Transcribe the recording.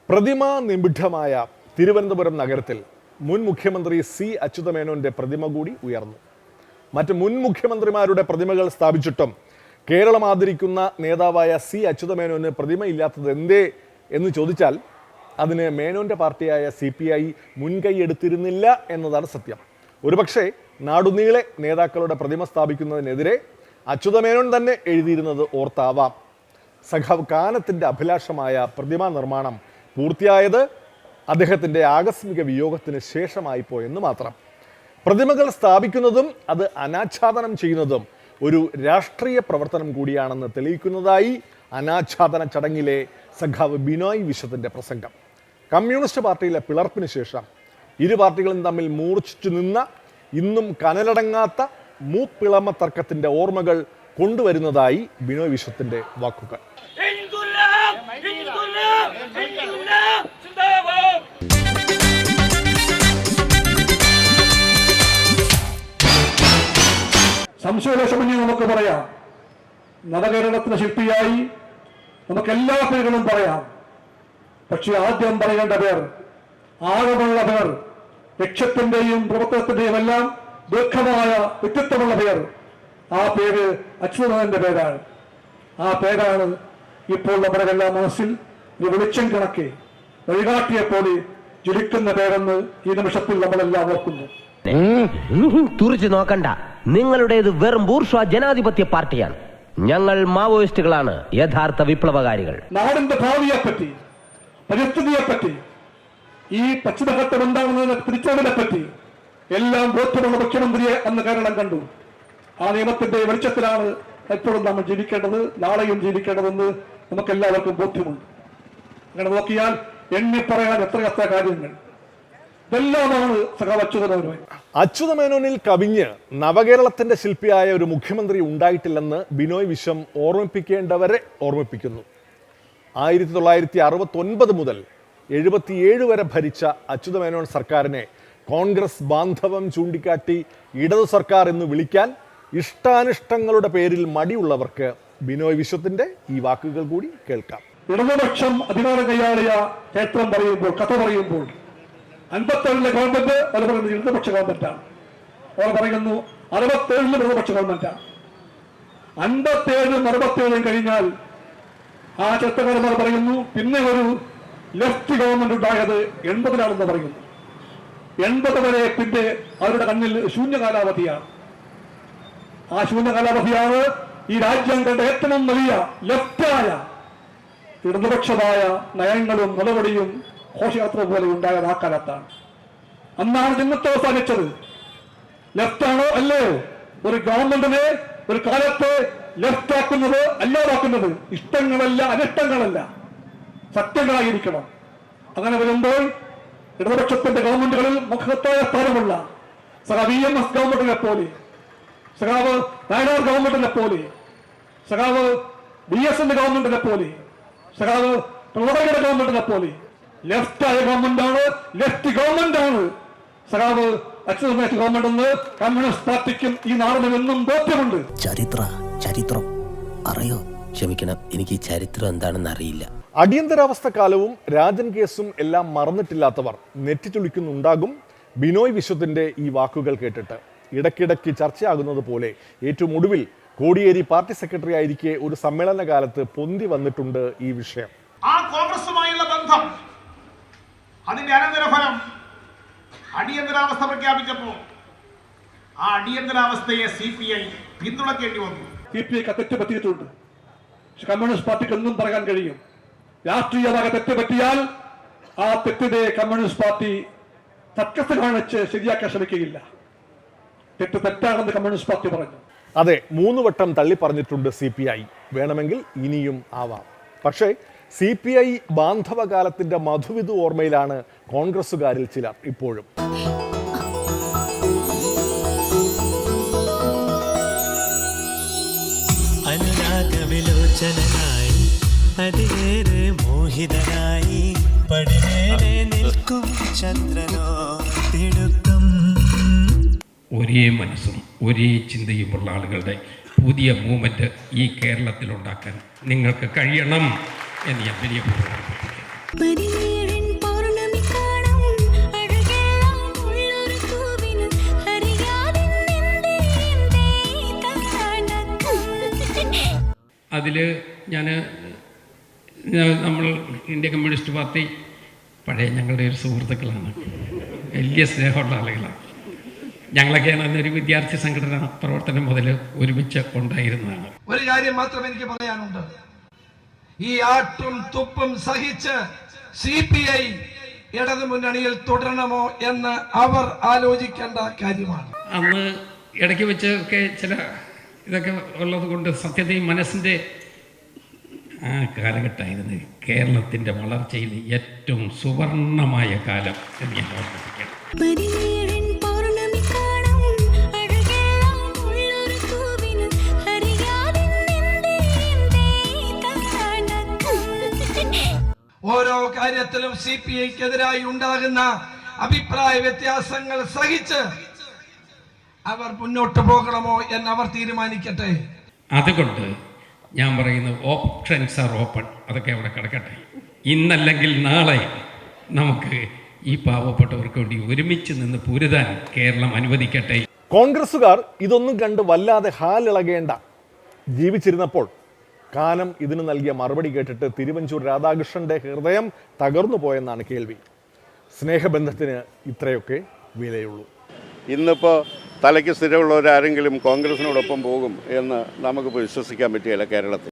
പ്രതിമാ നിബിഡമായ തിരുവനന്തപുരം നഗരത്തിൽ മുൻ മുഖ്യമന്ത്രി സി അച്യുതമേനോന്റെ പ്രതിമ കൂടി ഉയർന്നു. മറ്റ് മുൻ മുഖ്യമന്ത്രിമാരുടെ പ്രതിമകൾ സ്ഥാപിച്ചിട്ടും കേരളം ആദരിക്കുന്ന നേതാവായ സി അച്യുതമേനോന് പ്രതിമയില്ലാത്തത് എന്തേ എന്ന് ചോദിച്ചാൽ അതിന് മേനോന്റെ പാർട്ടിയായ CPI മുൻകൈ എടുത്തിരുന്നില്ല എന്നതാണ് സത്യം. ഒരുപക്ഷെ നാടുനീളെ നേതാക്കളുടെ പ്രതിമ സ്ഥാപിക്കുന്നതിനെതിരെ അച്യുതമേനോൻ തന്നെ എഴുതിയിരുന്നത് ഓർത്താവാം. സഖാവ് കാനത്തിന്റെ അഭിലാഷമായ പ്രതിമാ നിർമ്മാണം പൂർത്തിയായത് അദ്ദേഹത്തിൻ്റെ ആകസ്മിക വിയോഗത്തിന് ശേഷമായിപ്പോയെന്ന് മാത്രം. പ്രതിമകൾ സ്ഥാപിക്കുന്നതും അത് അനാച്ഛാദനം ചെയ്യുന്നതും ഒരു രാഷ്ട്രീയ പ്രവർത്തനം കൂടിയാണെന്ന് തെളിയിക്കുന്നതായി അനാച്ഛാദന ചടങ്ങിലെ സഖാവ് ബിനോയ് വിശ്വത്തിൻ്റെ പ്രസംഗം. കമ്മ്യൂണിസ്റ്റ് പാർട്ടിയിലെ പിളർപ്പിന് ശേഷം ഇരു പാർട്ടികളും തമ്മിൽ മൂർച്ഛിച്ചു നിന്ന ഇന്നും കനലടങ്ങാത്ത മൂപ്പിളമ തർക്കത്തിൻ്റെ ഓർമ്മകൾ കൊണ്ടുവരുന്നതായി ബിനോയ് വിശ്വത്തിൻ്റെ വാക്കുകൾ. സംശയലേശമന്യേ നമുക്ക് പറയാം, നവകേരളത്തിന്റെ ശില്പിയായി നമുക്ക് എല്ലാ പേരുകളും പറയാം. പക്ഷെ ആദ്യം പറയേണ്ട പേർ, ആഴമുള്ള പേർ, ലക്ഷ്യത്തിന്റെയും പ്രവർത്തനത്തിന്റെയും എല്ലാം ദീർഘമായ വ്യക്തിത്വമുള്ള പേർ, ആ പേര് അച്യുതമേനോന്റെ പേരാണ്. ആ പേരാണ് ഇപ്പോൾ നമ്മുടെ എല്ലാ മനസ്സിൽ ഒരു വെളിച്ചം കണക്കെ വഴികാട്ടിയെപ്പോലെ ജ്വലിക്കുന്ന പേരെന്ന് ഈ നിമിഷത്തിൽ നമ്മളെല്ലാം ഓർക്കുന്നു. തുറിച്ചു നോക്കണ്ട, നിങ്ങളുടേത് വെറും ബൂർഷ്വാ ജനാധിപത്യ പാർട്ടിയാണ്. ഞങ്ങൾ മാവോയിസ്റ്റുകളാണ്, യഥാർത്ഥ വിപ്ലവകാരികൾ. നാടിന്റെ ഭാവിയെപ്പറ്റി, പരിസ്ഥിതിയെപ്പറ്റി, ഈ പശ്ചിമഘട്ടം എന്താണെന്നതിനെ തിരിച്ചറിവിനെപ്പറ്റി എല്ലാം ബോധ്യമുള്ള മുഖ്യമന്ത്രിയെ അന്ന് കേരളം കണ്ടു. ആ നിയമത്തിന്റെ വെളിച്ചത്തിലാണ് എപ്പോഴും നമ്മൾ ജീവിക്കേണ്ടത്, നാളെയും ജീവിക്കേണ്ടതെന്ന് നമുക്ക് എല്ലാവർക്കും ബോധ്യമുണ്ട്. അങ്ങനെ നോക്കിയാൽ എണ്ണി പറയാൻ എത്രയെത്ര കാര്യങ്ങൾ, ഇതെല്ലാമാണ് സഖാവ് അച്യുതമേനോൻ. അച്യുതമേനോനിൽ കവിഞ്ഞ് നവകേരളത്തിന്റെ ശില്പിയായ ഒരു മുഖ്യമന്ത്രി ഉണ്ടായിട്ടില്ലെന്ന് ബിനോയ് വിശ്വം ഓർമ്മിപ്പിക്കേണ്ടവരെ ഓർമ്മിപ്പിക്കുന്നു. 1969 മുതൽ 77 വരെ ഭരിച്ച അച്യുതമേനോൻ സർക്കാരിനെ കോൺഗ്രസ് ബാന്ധവം ചൂണ്ടിക്കാട്ടി ഇടതു സർക്കാർ എന്ന് വിളിക്കാൻ ഇഷ്ടാനിഷ്ടങ്ങളുടെ പേരിൽ മടിയുള്ളവർക്ക് ബിനോയ് വിശ്വത്തിന്റെ ഈ വാക്കുകൾ കൂടി കേൾക്കാം. ഇടതുപക്ഷം അധികാരം കൈയാളിയ ചരിത്രം പറയുമ്പോൾ, കഥ പറയുമ്പോൾ 57 ഗവൺമെന്റ് അവർ പറയുന്നത് ഇടതുപക്ഷ ഗവൺമെന്റാണ്. അവർ പറയുന്നു 67 ഇടതുപക്ഷ ഗവൺമെന്റാണ്. 57 67 കഴിഞ്ഞാൽ ആ ചരിത്രകാരന്മാർ പറയുന്നു പിന്നെ ഒരു ലെഫ്റ്റ് ഗവൺമെന്റ് ഉണ്ടായത് 80-ലാണെന്ന് പറയുന്നു. 80 വരെ പിന്നെ അവരുടെ കണ്ണിൽ ശൂന്യകാലാവധിയാണ്. ആ ശൂന്യകാലാവധിയാണ് ഈ രാജ്യം കണ്ട ഏറ്റവും വലിയ ലെഫ്റ്റായ ഇടതുപക്ഷമായ നയങ്ങളും നടപടിയും ഘോഷയാത്ര പോലെ ഉണ്ടായത് ആ കാലത്താണ്. അന്നാണ് ജന്മത്തെ അവസാനിച്ചത്. ലെഫ്റ്റാണോ അല്ലയോ ഒരു ഗവൺമെന്റിനെ ഒരു കാലത്തെ ലെഫ്റ്റ് ആക്കുന്നത്, അല്ലാതാക്കുന്നത് ഇഷ്ടങ്ങളല്ല, അനിഷ്ടങ്ങളല്ല, സത്യങ്ങളായിരിക്കണം. അങ്ങനെ വരുമ്പോൾ ഇടതുപക്ഷത്തിന്റെ ഗവൺമെന്റുകളിൽ മഹത്തായ സ്ഥാനമുള്ള സഖാവ് EMS ഗവൺമെന്റിനെ പോലെ, സഖാവ് വയനാട് ഗവൺമെന്റിനെ പോലെ, സഖാവ് BSന്റെ ഗവൺമെന്റിനെ പോലെ, സഖാവ് പിണറായിയുടെ ഗവൺമെന്റിനെ പോലെ ലെഫ്റ്റായ ഗവൺമെന്റാണ്, ലെഫ്റ്റ് ഗവൺമെന്റാണ് സഖാവ് അച്യുതമേനോൻ ഗവൺമെന്റ് എന്ന് കമ്മ്യൂണിസ്റ്റ് പാർട്ടിക്കും ഈ നാടിനും എന്നും ബോധ്യമുണ്ട്. ചരിത്രം അറിയോ? ക്ഷമിക്കണം, എനിക്ക് ഈ ചരിത്രം എന്താണെന്ന് അറിയില്ല. അടിയന്തരാവസ്ഥ കാലവും രാജൻ കേസും എല്ലാം മറന്നിട്ടില്ലാത്തവർ നെറ്റിച്ചുളിക്കുന്നുണ്ടാകും ബിനോയ് വിശ്വത്തിന്റെ ഈ വാക്കുകൾ കേട്ടിട്ട്. ഇടയ്ക്കിടയ്ക്ക് ചർച്ചയാകുന്നത് പോലെ ഏറ്റവും ഒടുവിൽ കോടിയേരി പാർട്ടി സെക്രട്ടറി ആയിരിക്കെ ഒരു സമ്മേളന കാലത്ത് പൊന്തി വന്നിട്ടുണ്ട് ഈ വിഷയം. ആ കോൺഗ്രസുമായുള്ള ബന്ധം, അതിന്റെ അനന്തരഫലം അടിയന്തരാവസ്ഥ പ്രഖ്യാപിച്ചപ്പോൾ ആ അടിയന്തരാവസ്ഥയെ CPI പിന്തുണക്കേണ്ടി വന്നു. CPI തെറ്റ് പറ്റിയിട്ടുണ്ട്. പക്ഷെ കമ്മ്യൂണിസ്റ്റ് പാർട്ടിക്ക് ഒന്നും പറയാൻ കഴിയും. രാഷ്ട്രീയമായി തെറ്റ് പറ്റിയാൽ ആ തെറ്റിനെ കമ്മ്യൂണിസ്റ്റ് പാർട്ടി തക്കത്ത് കാണിച്ച് ശരിയാക്കാൻ ശ്രമിക്കുകയില്ല. തെറ്റ് തെറ്റാണെന്ന് കമ്മ്യൂണിസ്റ്റ് പാർട്ടി പറഞ്ഞു. അതെ, 3 വട്ടം തള്ളി പറഞ്ഞിട്ടുണ്ട് CPI. വേണമെങ്കിൽ ഇനിയും ആവാം. പക്ഷേ CPI ബാന്ധവകാലത്തിന്റെ മധുവിധു ഓർമ്മയിലാണ് കോൺഗ്രസുകാരിൽ ചിലർ ഇപ്പോഴും. അനുരാഗവിലോചനായി അതിലേറെ മോഹിതനായി പടിമേലെ നിൽക്കും ചന്ദ്രനോ തിടുക്കം. ഒരേ മനസ്സും ഒരേ ചിന്തയുമുള്ള ആളുകളുടെ പുതിയ മൂവ്മെന്റ് ഈ കേരളത്തിൽ ഉണ്ടാക്കാൻ നിങ്ങൾക്ക് കഴിയണം എന്ന് ഞാൻ വലിയ അതിൽ നമ്മൾ ഇന്ത്യ കമ്മ്യൂണിസ്റ്റ് പാർട്ടി പഴയ ഞങ്ങളുടെ ഒരു സുഹൃത്തുക്കളാണ്, വലിയ സ്നേഹമുള്ള ആളുകളാണ്. ഞങ്ങളൊക്കെയാണ് അന്നൊരു വിദ്യാർത്ഥി സംഘടന പ്രവർത്തനം മുതൽ ഒരുമിച്ച് ഉണ്ടായിരുന്നതാണ്. ഒരു കാര്യം മാത്രം എനിക്ക് പറയാനുണ്ട്. ഈ ആട്ടും തുപ്പും സഹിച്ച് CPI ഇടതു മുന്നണിയിൽ തുടരണമോ എന്ന് അവർ ആലോചിക്കേണ്ട കാര്യമാണ്. അന്ന് ഇടയ്ക്ക് വെച്ച് ഒക്കെ ചില ഇതൊക്കെ ഉള്ളത് കൊണ്ട് സത്യതയും മനസ്സിൻ്റെ ആ കാലഘട്ടമായിരുന്നു കേരളത്തിൻ്റെ വളർച്ചയിൽ ഏറ്റവും സുവർണമായ കാലം എന്ന് ഞാൻ ഓർമ്മിപ്പിക്കണം. ഓരോ കാര്യത്തിലും CPIക്കെതിരായി ഉണ്ടാകുന്ന അഭിപ്രായ വ്യത്യാസങ്ങൾ സഹിച്ച് അവർ മുന്നോട്ട് പോകണമോ എന്ന് അവർ തീരുമാനിക്കട്ടെ. അതുകൊണ്ട് ഞാൻ പറയുന്നത് ഓപ്ഷൻസ് ആർ ഓപ്പൺ. അതൊക്കെ അവിടെ കിടക്കട്ടെ. ഇന്നല്ലെങ്കിൽ നാളെ നമുക്ക് ഈ പാവപ്പെട്ടവർക്ക് വേണ്ടി ഒരുമിച്ച് നിന്ന് പൊരുതാൻ കേരളം അനുവദിക്കട്ടെ. കോൺഗ്രസ്സുകാർ ഇതൊന്നും കണ്ട് വല്ലാതെ ഹാലിളകേണ്ട. ജീവിച്ചിരുന്നപ്പോൾ കാനം ഇതിന് നൽകിയ മറുപടി കേട്ടിട്ട് തിരുവഞ്ചൂർ രാധാകൃഷ്ണന്റെ ഹൃദയം തകർന്നു പോയെന്നാണ് കേൾവി. സ്നേഹബന്ധത്തിന് ഇത്രയൊക്കെ വിലയുള്ളൂ. ഇന്നിപ്പോൾ തലയ്ക്ക് സ്ഥിരമുള്ളവരാരെങ്കിലും കോൺഗ്രസിനോടൊപ്പം പോകും എന്ന് നമുക്കിപ്പോൾ വിശ്വസിക്കാൻ പറ്റുകയില്ല കേരളത്തിൽ.